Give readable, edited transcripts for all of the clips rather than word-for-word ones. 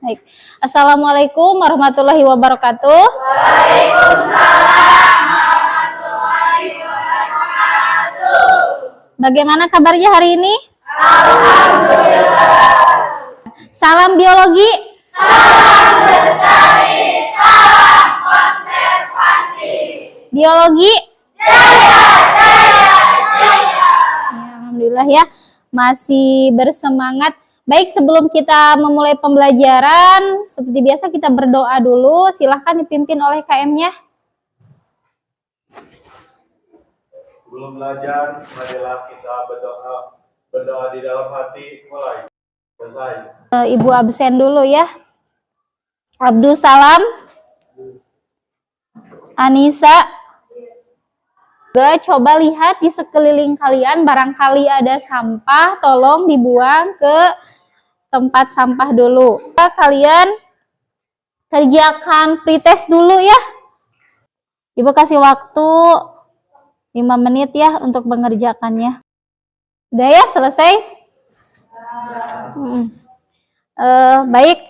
Baik. Assalamualaikum warahmatullahi wabarakatuh. Waalaikumsalam warahmatullahi wabarakatuh. Bagaimana kabarnya hari ini? Alhamdulillah. Salam biologi. Salam lestari, salam konservasi. Biologi. Jaya, jaya, jaya. Ya, alhamdulillah ya, masih bersemangat. Baik, sebelum kita memulai pembelajaran, seperti biasa kita berdoa dulu. Silahkan dipimpin oleh KM-nya. Sebelum belajar, marilah kita berdoa di dalam hati. Mulai. Selesai. Ibu absen dulu ya. Abdul Salam, Anissa. Coba lihat di sekeliling kalian, barangkali ada sampah, tolong dibuang ke tempat sampah dulu. Kalian kerjakan pretest dulu ya. Ibu kasih waktu 5 menit ya untuk mengerjakannya. Udah ya, selesai? Baik,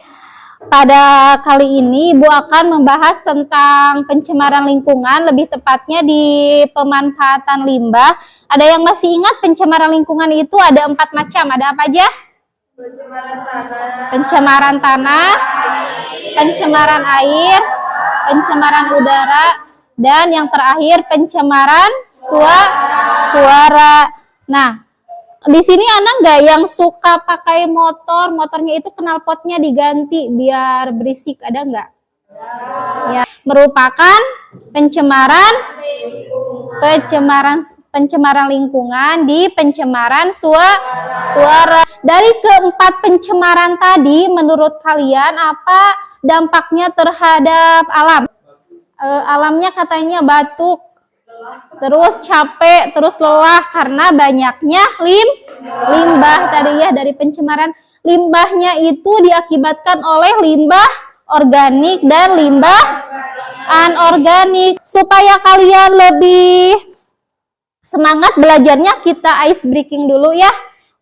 pada kali ini Ibu akan membahas tentang pencemaran lingkungan, lebih tepatnya di pemanfaatan limbah. Ada yang masih ingat pencemaran lingkungan itu ada 4 macam, ada apa aja? Pencemaran tanah, pencemaran air, pencemaran udara, dan yang terakhir pencemaran suara. Nah, di sini anak nggak yang suka pakai motornya itu knalpotnya diganti biar berisik, ada nggak? Ya, merupakan pencemaran lingkungan di pencemaran suara. Dari keempat pencemaran tadi, menurut kalian apa dampaknya terhadap alam? Alamnya katanya batuk, terus capek, terus lelah karena banyaknya limbah tadi ya. Dari pencemaran limbahnya itu diakibatkan oleh limbah organik dan limbah anorganik. Supaya kalian lebih semangat belajarnya, kita ice breaking dulu ya.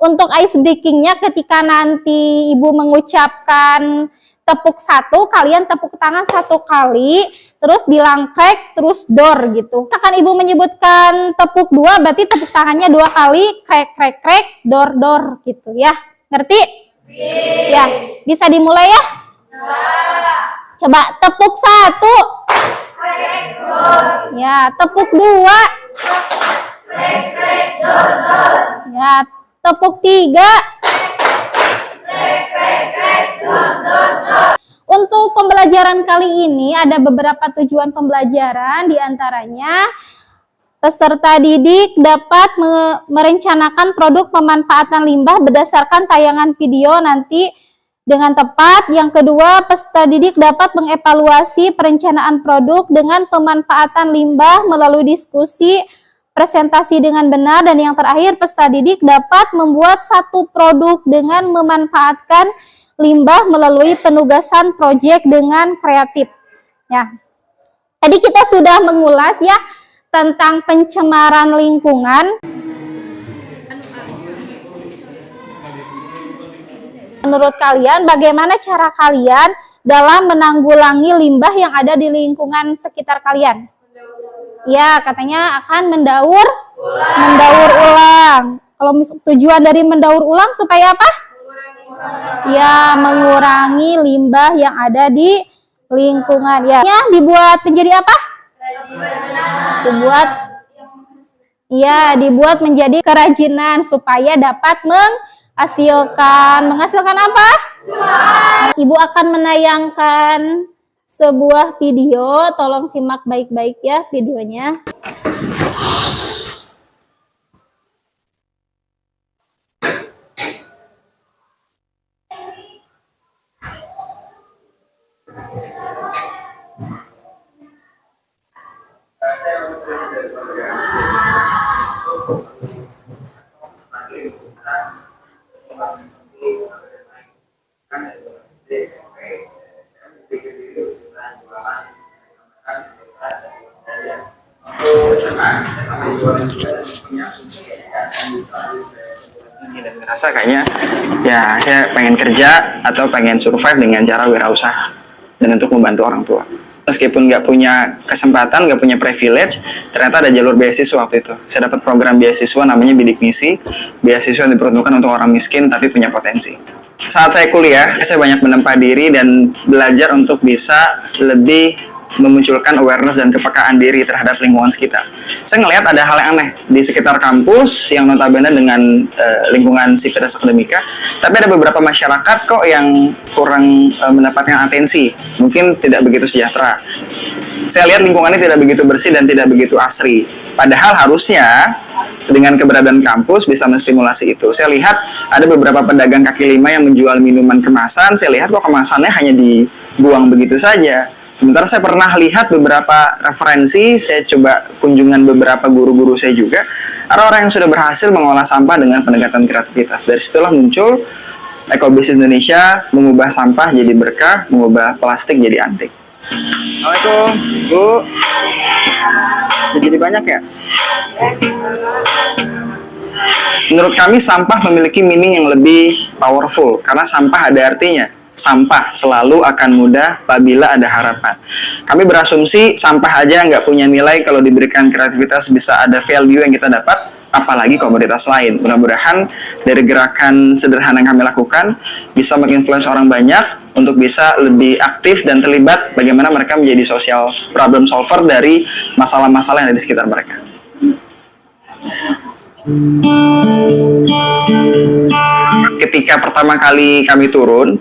Untuk ice breakingnya, ketika nanti Ibu mengucapkan tepuk 1, kalian tepuk tangan 1 kali, terus bilang crack, terus door gitu. Akan Ibu menyebutkan tepuk 2, berarti tepuk tangannya 2 kali, crack, crack, crack, door, door gitu ya. Ngerti? Ya, bisa dimulai ya? Coba tepuk 1. Crack, door. Ya, tepuk 2. Crack, crack, door, door. Ya, tepuk 3. Crack, crack, crack, door, door, door. Untuk pembelajaran kali ini ada beberapa tujuan pembelajaran, diantaranya peserta didik dapat merencanakan produk pemanfaatan limbah berdasarkan tayangan video nanti dengan tepat. Yang kedua, peserta didik dapat mengevaluasi perencanaan produk dengan pemanfaatan limbah melalui diskusi, presentasi dengan benar. Dan yang terakhir, peserta didik dapat membuat satu produk dengan memanfaatkan limbah melalui penugasan proyek dengan kreatif. Ya. Tadi kita sudah mengulas ya tentang pencemaran lingkungan. Menurut kalian, bagaimana cara kalian dalam menanggulangi limbah yang ada di lingkungan sekitar kalian? Ya, katanya akan mendaur ulang. Kalau tujuan dari mendaur ulang supaya apa? Ya, mengurangi limbah yang ada di lingkungan. Ya, dibuat menjadi apa? Dibuat menjadi kerajinan supaya dapat menghasilkan apa? Ibu akan menayangkan sebuah video, tolong simak baik-baik ya videonya. rasa kayaknya ya saya pengen kerja atau pengen survive dengan cara wirausaha dan untuk membantu orang tua. Meskipun nggak punya kesempatan, nggak punya privilege, ternyata ada jalur beasiswa waktu itu. Saya dapat program beasiswa namanya Bidik Misi, beasiswa yang diperuntukkan untuk orang miskin tapi punya potensi. Saat saya kuliah, saya banyak menempa diri dan belajar untuk bisa lebih memunculkan awareness dan kepekaan diri terhadap lingkungan sekitar. Saya ngelihat ada hal yang aneh di sekitar kampus yang notabene dengan lingkungan Civitas Akademika, tapi ada beberapa masyarakat kok yang kurang mendapatkan atensi, mungkin tidak begitu sejahtera. Saya lihat lingkungannya tidak begitu bersih dan tidak begitu asri. Padahal harusnya dengan keberadaan kampus bisa menstimulasi itu. Saya lihat ada beberapa pedagang kaki lima yang menjual minuman kemasan. Saya lihat kok kemasannya hanya dibuang begitu saja. Sementara saya pernah lihat beberapa referensi, saya coba kunjungan beberapa guru-guru saya juga, ada orang yang sudah berhasil mengolah sampah dengan pendekatan kreativitas. Dari situlah muncul Ekobis Indonesia, mengubah sampah jadi berkah, mengubah plastik jadi antik. Assalamualaikum, Bu. Jadi banyak ya? Menurut kami sampah memiliki meaning yang lebih powerful, karena sampah ada artinya. Sampah selalu akan mudah apabila ada harapan. Kami berasumsi sampah aja nggak punya nilai kalau diberikan kreativitas bisa ada value yang kita dapat, apalagi komoditas lain. Mudah-mudahan dari gerakan sederhana yang kami lakukan bisa menginfluence orang banyak untuk bisa lebih aktif dan terlibat bagaimana mereka menjadi social problem solver dari masalah-masalah yang ada di sekitar mereka. Ketika pertama kali kami turun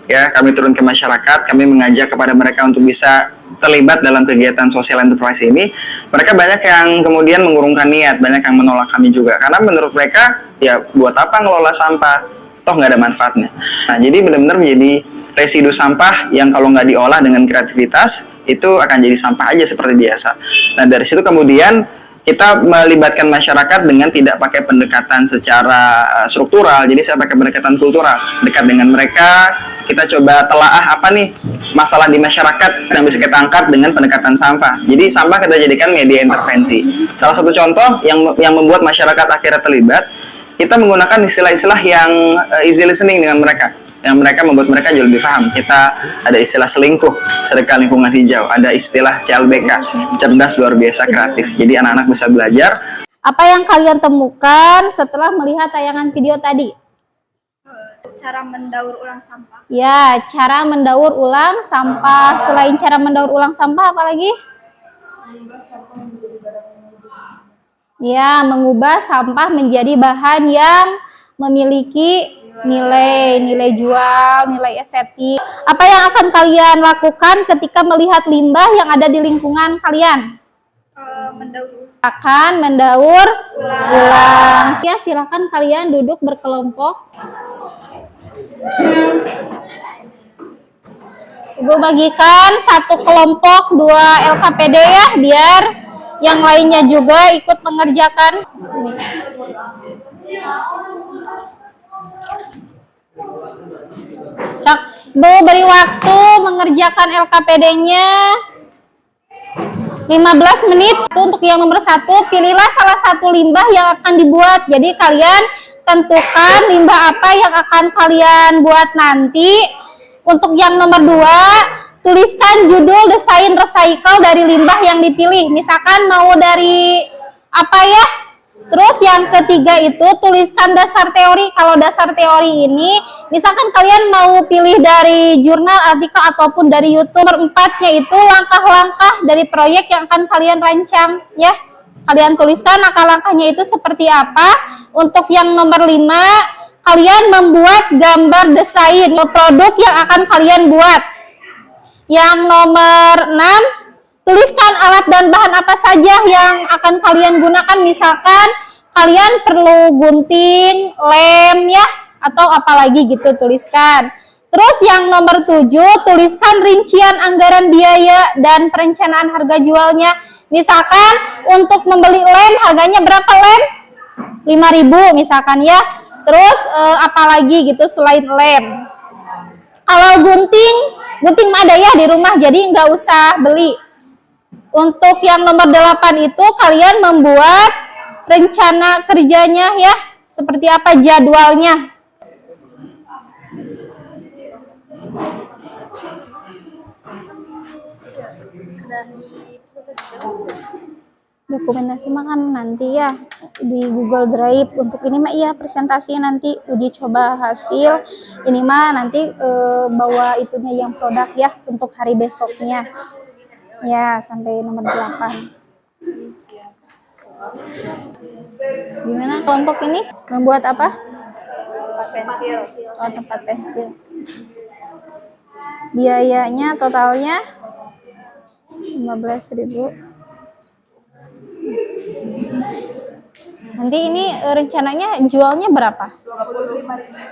ke masyarakat, kami mengajak kepada mereka untuk bisa terlibat dalam kegiatan social enterprise ini. Mereka banyak yang kemudian mengurungkan niat, banyak yang menolak kami juga, karena menurut mereka, ya buat apa ngelola sampah, toh nggak ada manfaatnya. Nah, jadi benar-benar menjadi residu sampah yang kalau nggak diolah dengan kreativitas, itu akan jadi sampah aja seperti biasa. Nah, dari situ kemudian kita melibatkan masyarakat dengan tidak pakai pendekatan secara struktural, jadi saya pakai pendekatan kultural, dekat dengan mereka, kita coba telaah apa nih masalah di masyarakat yang bisa kita angkat dengan pendekatan sampah. Jadi sampah kita jadikan media intervensi. Salah satu contoh yang membuat masyarakat akhirnya terlibat, kita menggunakan istilah-istilah yang easy listening dengan mereka, yang mereka membuat mereka jauh lebih paham. Kita ada istilah selingkuh, sedekah lingkungan hijau, ada istilah CLBK, cerdas luar biasa kreatif. Jadi anak-anak bisa belajar. Apa yang kalian temukan setelah melihat tayangan video tadi? Cara mendaur ulang sampah. Ya, cara mendaur ulang sampah. Selain cara mendaur ulang sampah, apa lagi? Ya, mengubah sampah menjadi bahan yang memiliki nilai jual, nilai estetik. Apa yang akan kalian lakukan ketika melihat limbah yang ada di lingkungan kalian? Akan mendaur ulang. Ya, silakan kalian duduk berkelompok. Ibu bagikan satu kelompok 2 LKPD ya, biar yang lainnya juga ikut mengerjakan. Cak, Bu beri waktu mengerjakan LKPD-nya 15 menit. Untuk yang nomor 1, pilihlah salah satu limbah yang akan dibuat. Jadi kalian tentukan limbah apa yang akan kalian buat nanti. Untuk yang nomor 2, tuliskan judul desain recycle dari limbah yang dipilih. Misalkan mau dari apa ya? Terus yang ketiga itu tuliskan dasar teori. Kalau dasar teori ini, misalkan kalian mau pilih dari jurnal, artikel, ataupun dari YouTube. Nomor 4-nya itu langkah-langkah dari proyek yang akan kalian rancang. Ya, kalian tuliskan langkah-langkahnya itu seperti apa. Untuk yang nomor 5, kalian membuat gambar desain produk yang akan kalian buat. Yang nomor 6, tuliskan alat dan bahan apa saja yang akan kalian gunakan. Misalkan kalian perlu gunting, lem ya, atau apalagi gitu, tuliskan. Terus yang nomor 7, tuliskan rincian anggaran biaya dan perencanaan harga jualnya. Misalkan untuk membeli lem, harganya berapa lem? 5.000 misalkan ya. Terus apalagi gitu selain lem. Kalau gunting mah ada ya di rumah, jadi nggak usah beli. Untuk yang nomor 8 itu kalian membuat rencana kerjanya ya, seperti apa jadwalnya. Dokumentasi mah kan nanti ya di Google Drive. Untuk ini mah iya presentasi nanti uji coba hasil. Ini mah nanti bawa itunya yang produk ya untuk hari besoknya. Ya, sampai nomor 8. Gimana kelompok ini? Membuat apa? Tempat pensil. Oh, tempat pensil. Biayanya totalnya 15.000. Nanti ini rencananya jualnya berapa?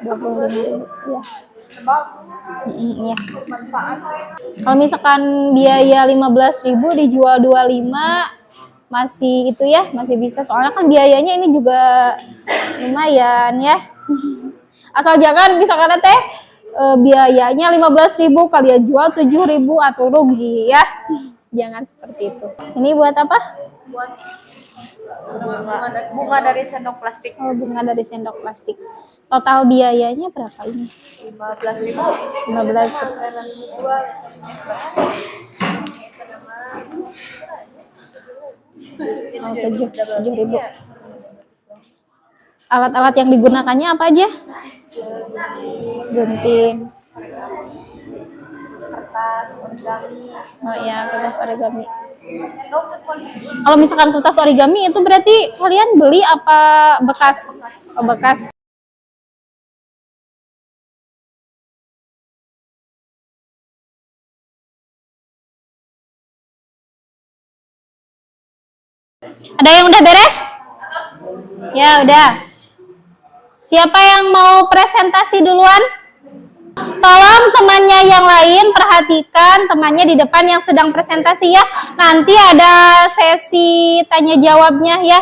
25.000. Ya. Iya. Kalau misalkan biaya 15.000 dijual 25 masih itu ya, masih bisa. Soalnya kan biayanya ini juga lumayan ya. Asal jangan misalkan teh biayanya 15.000 kalian jual 7.000 atau rugi ya. Jangan seperti itu. Ini buat apa? Buat bunga dari sendok plastik. Oh, bunga dari sendok plastik. Total biayanya berapa ini? 15.000. 15. Oh, 7.000. Alat-alat yang digunakannya apa aja? Gunting. Kertas, origami. Oh ya, kertas origami. Kalau misalkan kertas origami itu berarti kalian beli apa bekas? Oh, bekas. Ada yang udah beres? Ya, udah. Siapa yang mau presentasi duluan? Tolong temannya yang lain perhatikan temannya di depan yang sedang presentasi ya. Nanti ada sesi tanya jawabnya ya.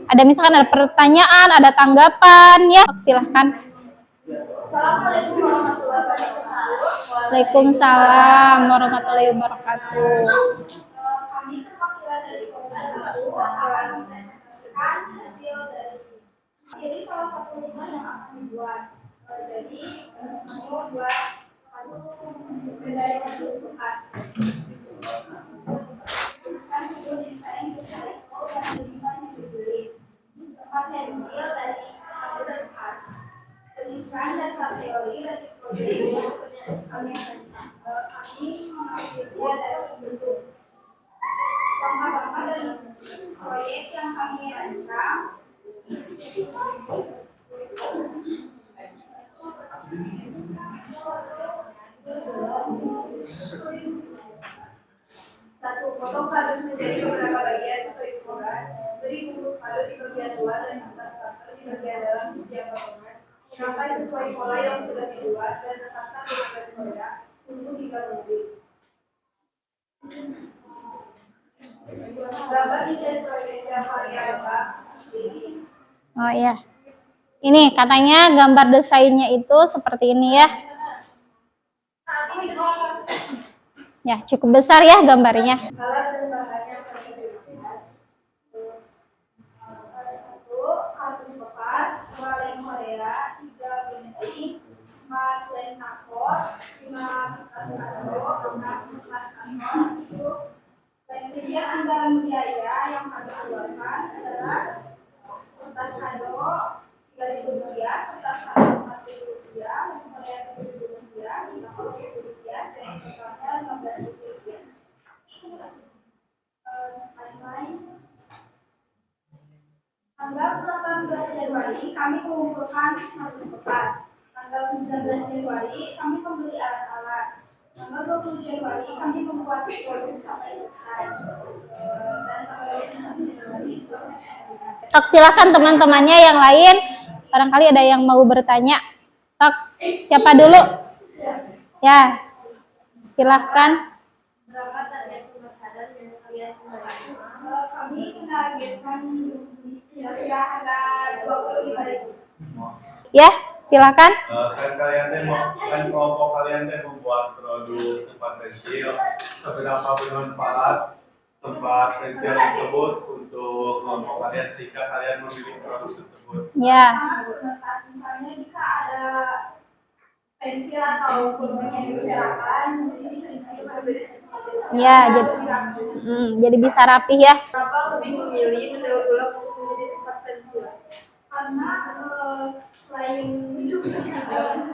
Ada misalkan ada pertanyaan, ada tanggapan ya. Silahkan. Assalamualaikum warahmatullahi wabarakatuh. Waalaikumsalam warahmatullahi wabarakatuh. Kami perwakilan dari Komnas 1 akan mempresentasikan hasil dari pilih salah satu lima yang akan dibuat. Jadi mau buat harus dari kardus bekas. Tuliskan dulu desain risiko dan lima yang dibeli. Tempat pensil dari kardus bekas. Tuliskan dasar teori resiko kami mengambilnya dari YouTube. Langkah-langkah dari proyek yang kami rancang. Satu, potong kardus menjadi beberapa bagian sesuai tugas. Beri bungkus kardus di bagian luar dan atas kartu di bagian dalam setiap potongan. Sampai sesuai pola yang sudah dibuat dan letakkan di bagian kodak untuk diganti. Gambar desain proyek yang kami buat. Oh iya. Ini katanya gambar desainnya itu seperti ini ya. Ya, cukup besar ya gambarnya. Alat dan bahannya akan digunakan. Satu, kardus bekas, dua lem Korea, tiga printing, empat lem kapot, lima kertas kado, enam kertas kantor, itu rincian anggaran biaya yang kami keluarkan adalah kertas kado Rp3.000, kertas kado Rp4.000, lem Korea Rp7.000, Rp50.000, dan totalnya Rp15.000. Timeline. Tanggal 18 Januari kami mengumpulkan kardus bekas. Tanggal 19 Januari kami membeli alat-alat. Tanggal 20 Januari kami membuat produk sampai selesai. Dan tanggal 21 Januari proses penggunaan. Tok, silakan teman-temannya yang lain. Barangkali ada yang mau bertanya. Tok, siapa dulu? Ya, silahkan. Berapa target pemasaran yang kalian kembangkan? Kami menargetkan kira-kira ada 25.000. Ya, silakan. Kan kalian teh kan kelompok kalian teh membuat produk tempat pensil. Seberapa bermanfaat tempat pensil tersebut untuk kelompok kalian sehingga kalian memilih produk tersebut? Ya. Misalnya jika ada pensil atau pulpennya berserakan, jadi bisa dipakai. Ya, jadi bisa rapih ya. Kenapa lebih memilih mendaur ulang untuk menjadi tempat pensil? Karena selain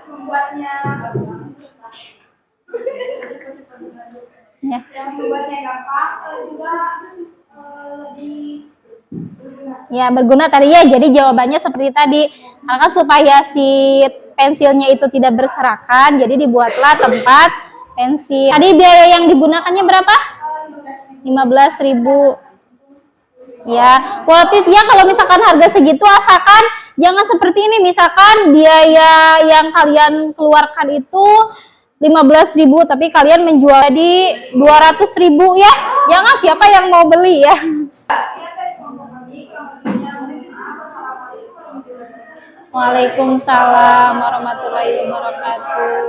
membuatnya Ya. yang membuatnya gampang, juga lebih Ya, berguna tadi ya. Jadi jawabannya seperti tadi. Karena kan supaya si pensilnya itu tidak berserakan, jadi dibuatlah tempat pensil. Tadi biaya yang digunakannya berapa? 15.000. Ya, worth it ya kalau misalkan harga segitu, asalkan jangan seperti ini. Misalkan biaya yang kalian keluarkan itu 15.000, tapi kalian menjual di 200.000 ya. Jangan, siapa yang mau beli ya. Waalaikumsalam warahmatullahi wabarakatuh.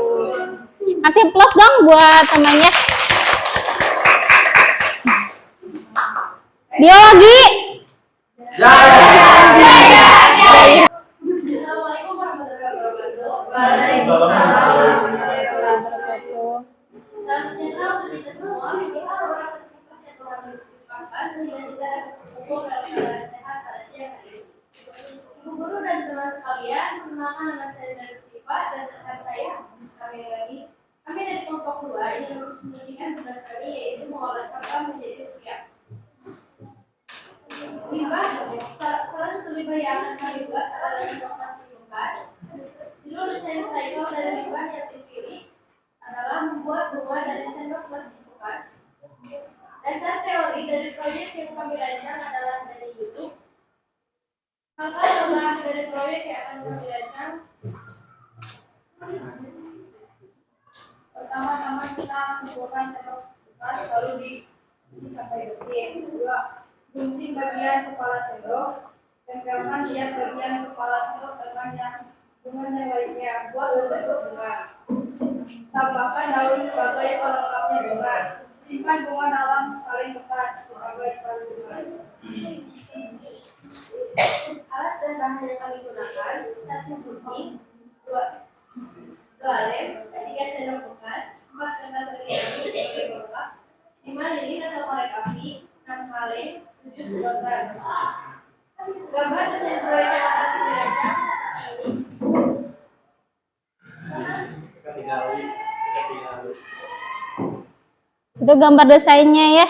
Kasih plus dong buat temannya. Biologi. Assalamualaikum warahmatullahi wabarakatuh. Salam sejahtera untuk kita semua. Bisa orang tersebut yang Tuhan berlimpahkan sehingga kita dapat berkumpul dalam keadaan sehat pada siang hari ini. Ibu guru dan teman sekalian, perkenalkan nama saya Nanda Siva dan rekan saya kami lagi. Kami dari kelompok 2 yang memfungsikan tugas kami yaitu mengolah sampah menjadi rupiah. Limbah, salah satu limbah yang akan kami buat adalah limbah plastik bekas. Judul desain cycle dari limbah yang dipilih adalah membuat bunga dari sendok plastik bekas. Dasar teori dari proyek yang kami rancang adalah dari YouTube. Maka nama dari proyek yang akan kami rancang, pertama-tama kita mengumpulkan sendok bekas lalu disampai bersih. Kedua, gunting bagian kepala sendok, tempelkan hias bagian kepala sendok dengan yang bunganya lainnya. Buat bentuk bunga. Tambahkan daun sebagai pelengkapnya bunga. Simpan bunga dalam kaleng bekas sebagai tas bunga. Alat dan bahan yang kami gunakan: 1 gunting, 2 lem, 3 sendok bekas, 4 kertas origami sebagai pelengkap, 5 lilin atau korek api, 6 kaleng, 7 sedotan. Gambar desain proyek yang akan kami rancang seperti ini. Itu gambar desainnya ya.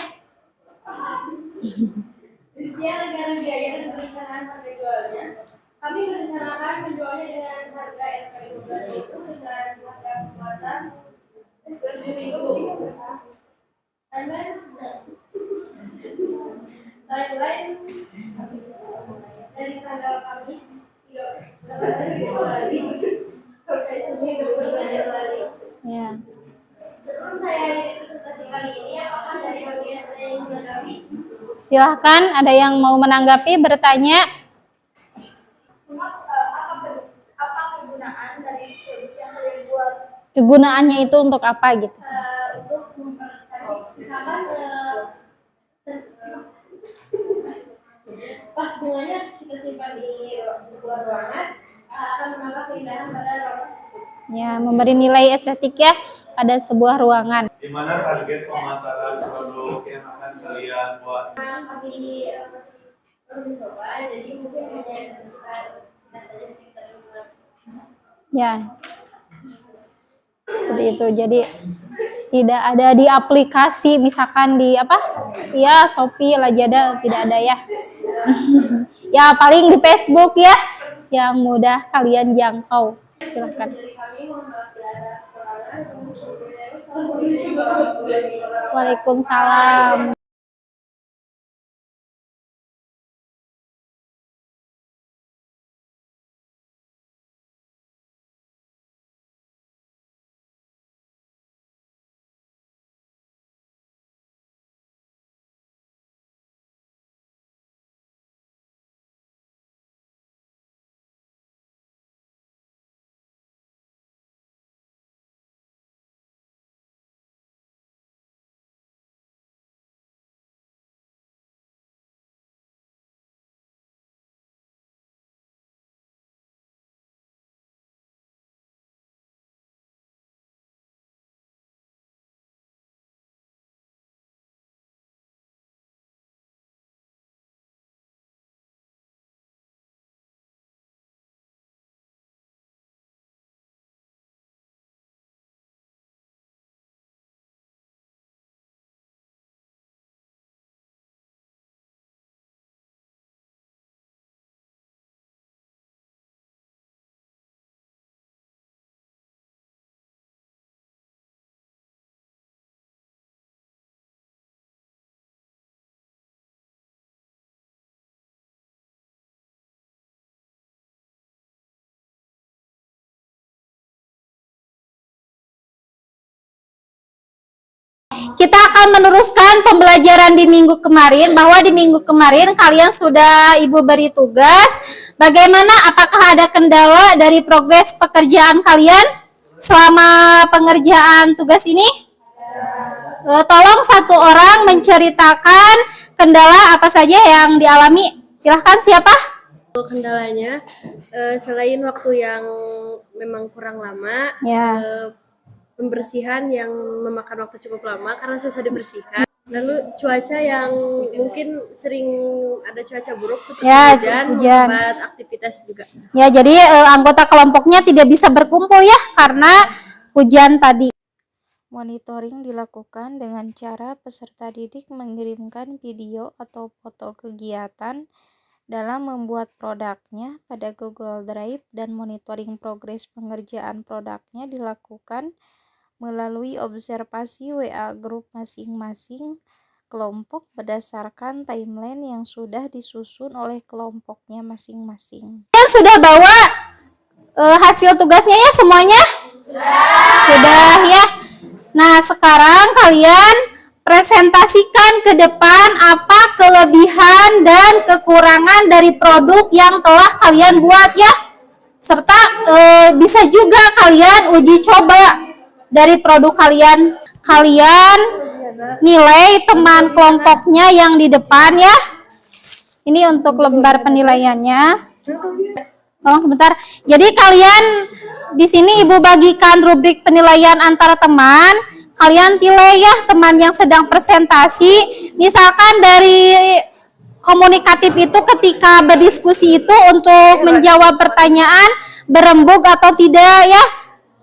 Rincian negara biaya dan perencanaan harga jualnya. Kami merencanakan menjualnya dengan harga Rp15.000 dengan harga perawatan Rp7.000. Timeline dari tanggal Kamis 3 Februari sampai Senin 22 Januari. Ya. Sebelum saya hadiri presentasi kali ini, apakah dari audiens ada yang menanggapi? Silahkan, ada yang mau menanggapi, bertanya. Apa kegunaan dari produk yang kalian buat? Kegunaannya itu untuk apa gitu? Untuk mencari, misalkan pas bunganya kita simpan di sebuah ruangan, akan menambah keindahan pada ruangan tersebut. Ya, memberi nilai estetik ya pada sebuah ruangan. Di mana target pemasaran produk yang akan kalian buat? Kami masih baru mencoba, jadi mungkin hanya sekitar sekitar 5. Ya. Seperti itu. Jadi tidak ada di aplikasi, misalkan di apa? Ya, Shopee, Lazada, tidak ada ya. Ya, paling di Facebook ya, yang mudah kalian jangkau. Silakan. Dari kami mohon maaf bila ada kekurangan. Waalaikumsalam. kita akan meneruskan pembelajaran di minggu kemarin, bahwa di minggu kemarin kalian sudah Ibu beri tugas. Bagaimana, apakah ada kendala dari progres pekerjaan kalian selama pengerjaan tugas ini? Tolong satu orang menceritakan kendala apa saja yang dialami. Silahkan, siapa? Kendalanya selain waktu yang memang kurang lama, Ya. pembersihan yang memakan waktu cukup lama karena susah dibersihkan. Lalu cuaca yang mungkin sering ada cuaca buruk seperti Ya, hujan, hujan. membuat aktivitas juga. Ya, jadi anggota kelompoknya tidak bisa berkumpul ya karena hujan tadi. Monitoring dilakukan dengan cara peserta didik mengirimkan video atau foto kegiatan dalam membuat produknya pada Google Drive, dan monitoring progres pengerjaan produknya dilakukan melalui observasi WA grup masing-masing kelompok berdasarkan timeline yang sudah disusun oleh kelompoknya masing-masing. Kalian sudah bawa hasil tugasnya ya semuanya? Sudah ya. Nah, sekarang kalian presentasikan ke depan apa kelebihan dan kekurangan dari produk yang telah kalian buat ya. Serta bisa juga kalian uji coba dari produk kalian. Kalian nilai teman kelompoknya yang di depan ya. Ini untuk lembar penilaiannya. Oh, bentar. Jadi kalian di sini Ibu bagikan rubrik penilaian antara teman. Kalian nilai ya teman yang sedang presentasi. Misalkan dari komunikatif itu ketika berdiskusi itu untuk menjawab pertanyaan berembuk atau tidak ya.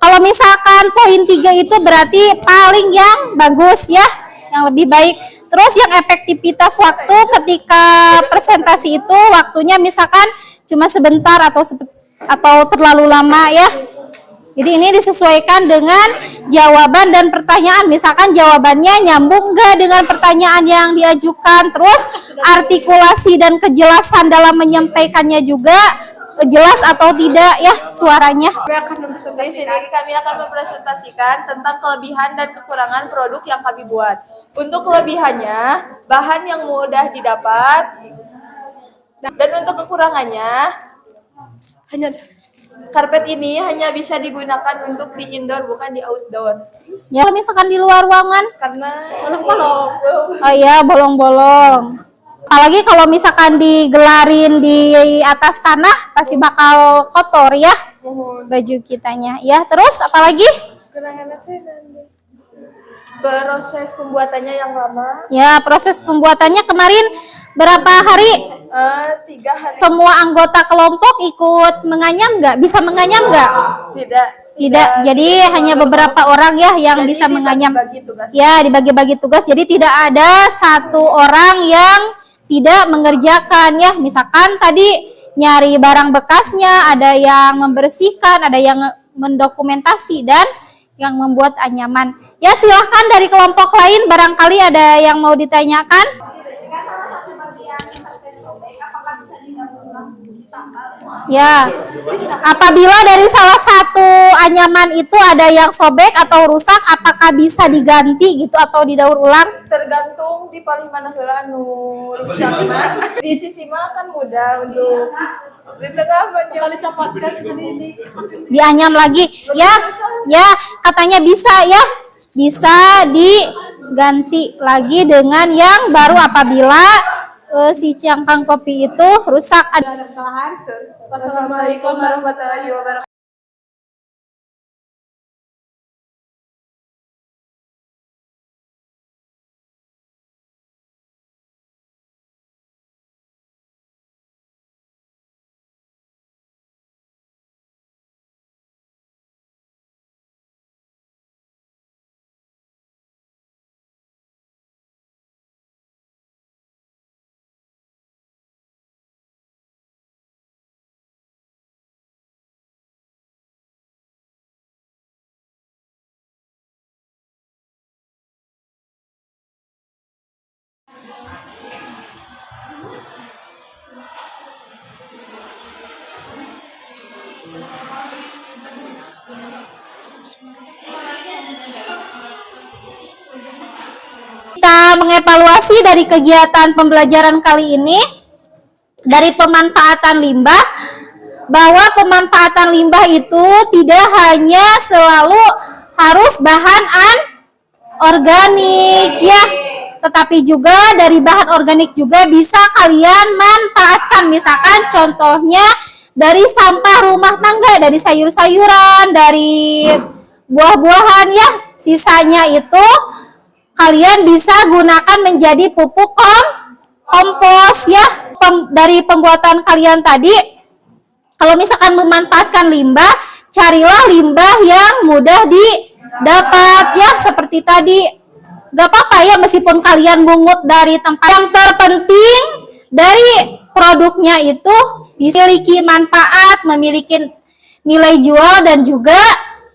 Kalau misalkan poin 3 itu berarti paling yang bagus ya, yang lebih baik. Terus yang efektivitas waktu ketika presentasi itu waktunya misalkan cuma sebentar atau terlalu lama ya. Jadi ini disesuaikan dengan jawaban dan pertanyaan. Misalkan jawabannya nyambung nggak dengan pertanyaan yang diajukan. Terus artikulasi dan kejelasan dalam menyampaikannya juga jelas atau tidak ya suaranya. Di sini kami akan mempresentasikan tentang kelebihan dan kekurangan produk yang kami buat. Untuk kelebihannya, bahan yang mudah didapat. Dan untuk kekurangannya, karpet ini hanya bisa digunakan untuk di indoor bukan di outdoor. Ya, kalau misalkan di luar ruangan Karena bolong-bolong. oh iya, bolong-bolong. Apalagi kalau misalkan digelarin di atas tanah pasti bakal kotor ya baju kitanya. Ya, terus apalagi? Proses pembuatannya yang lama. Ya, proses pembuatannya kemarin berapa hari? 3 hari. Semua anggota kelompok ikut menganyam nggak? Bisa menganyam nggak? Tidak. Jadi hanya beberapa orang ya yang Jadi bisa menganyam. dibagi-bagi tugas. Ya, dibagi-bagi tugas. Jadi tidak ada satu orang yang tidak mengerjakan ya. Misalkan tadi nyari barang bekasnya, ada yang membersihkan, ada yang mendokumentasi dan yang membuat anyaman. Ya, silahkan dari kelompok lain barangkali ada yang mau ditanyakan. Jika salah satu bagian karpet sobek, apakah bisa ditangkal? Ya, apabila dari salah satu anyaman itu ada yang sobek atau rusak, apakah bisa diganti gitu atau didaur ulang? Tergantung di paling mana heula anu rusak mah. Di sisi mah kan mudah untuk di tengah sekali capatkan ini. Dianyam lagi. Ya, katanya bisa ya. Bisa diganti lagi dengan yang baru apabila si cangkang kopi itu rusak. Wassalamualaikum warahmatullahi wabarakatuh. kita mengevaluasi dari kegiatan pembelajaran kali ini, dari pemanfaatan limbah, bahwa pemanfaatan limbah itu tidak hanya selalu harus bahan organik ya, tetapi juga dari bahan organik juga bisa kalian manfaatkan. Misalkan contohnya dari sampah rumah tangga, dari sayur-sayuran, dari buah-buahan ya, sisanya itu kalian bisa gunakan menjadi pupuk kompos ya. Dari pembuatan kalian tadi, kalau misalkan memanfaatkan limbah, carilah limbah yang mudah didapat ya, seperti tadi. Gak apa-apa ya meskipun kalian mungut dari tempat. Yang terpenting dari produknya itu memiliki manfaat, memiliki nilai jual, dan juga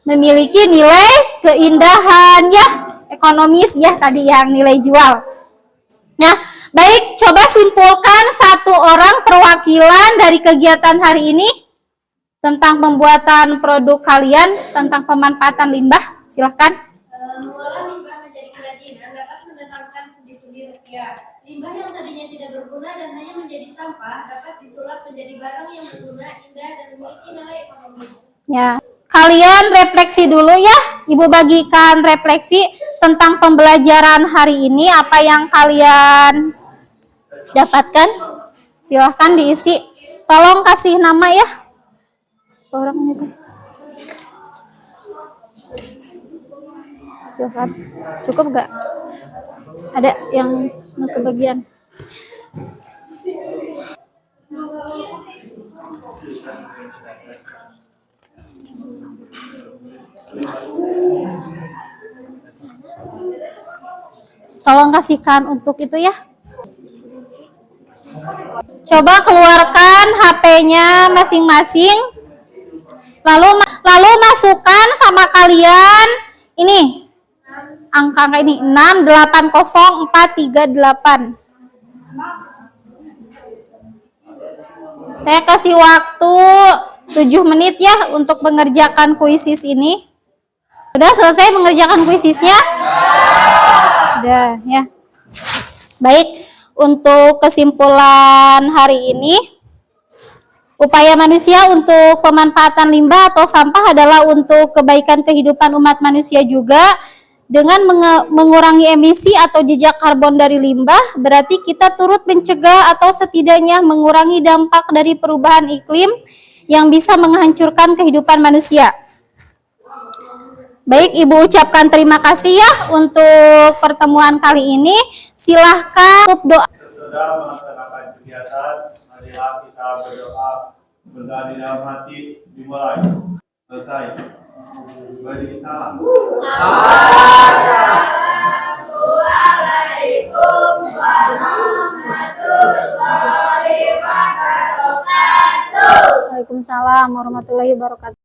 memiliki nilai keindahan ya, ekonomis ya, tadi yang nilai jual. Nah, baik, coba simpulkan satu orang perwakilan dari kegiatan hari ini tentang pembuatan produk kalian, tentang pemanfaatan limbah. Silahkan. Mengolah limbah menjadi kerajinan dapat mendatangkan pundi-pundi rupiah. Limbah yang tadinya tidak berguna dan hanya menjadi sampah dapat disulap menjadi barang yang berguna, indah, dan memiliki nilai ekonomis. Ya, kalian refleksi dulu ya. Ibu bagikan refleksi tentang pembelajaran hari ini, apa yang kalian dapatkan. Silahkan diisi. Tolong kasih nama ya. Orang itu. Silahkan. Cukup gak? Ada yang kebagian? Tolong kasihkan untuk itu ya. Coba keluarkan HP-nya masing-masing. Lalu masukkan sama kalian ini. Angka ini 6804338. Saya kasih waktu 7 menit ya untuk mengerjakan kuisis ini. Sudah selesai mengerjakan kuisisnya? Sudah ya. Baik, untuk kesimpulan hari ini, upaya manusia untuk pemanfaatan limbah atau sampah adalah untuk kebaikan kehidupan umat manusia juga. Dengan mengurangi emisi atau jejak karbon dari limbah, berarti kita turut mencegah atau setidaknya mengurangi dampak dari perubahan iklim yang bisa menghancurkan kehidupan manusia. Baik, Ibu ucapkan terima kasih ya untuk pertemuan kali ini. Silahkan untuk doa. Sesudah melaksanakan kegiatan, marilah kita berdoa. Benda di dalam hati dimulai. Selesai. Beri salam. Assalamualaikum warahmatullahi wabarakatuh. Waalaikumsalam warahmatullahi wabarakatuh.